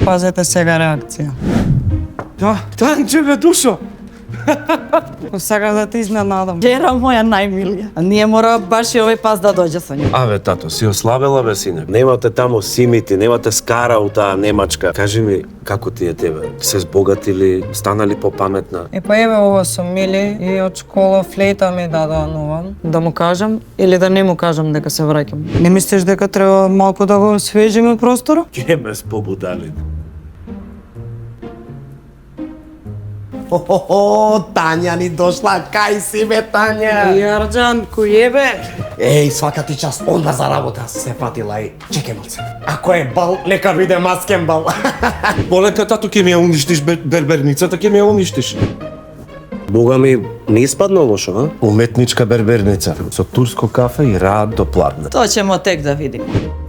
Пазете сега реакција. Да, Танче бе душо. Сакаш да те изненадам. Жера моја најмилија. А ние мора баш и овој пас да дојде со нив. Аве, тато, си ослабела бе, сине. Немате таму симити, немате скара у таа немачка. Кажи ми, како ти е тебе? Се збогатили, станали попаметна? Па еве ова со Мили и од школа флейта ми дадоа нова. Да му кажам или да не му кажам дека се враќам? Не мислиш дека треба малку да го освежиме просторот? Ке ме спобудали. Тања ни дошла, кај си бе, Тања? Јарџан, кој е бе? Еј, свака ти час, онда за работа се фатила и чекай малце. Ако е бал, нека биде маскен бал. Полека, тато, ке ми ја уништиш берберницата, ке ми ја уништиш. Бога ми, не испадна лошо, а? Уметничка берберница, со турско кафе и раат до пладне. Тоа ќе тек да видиме.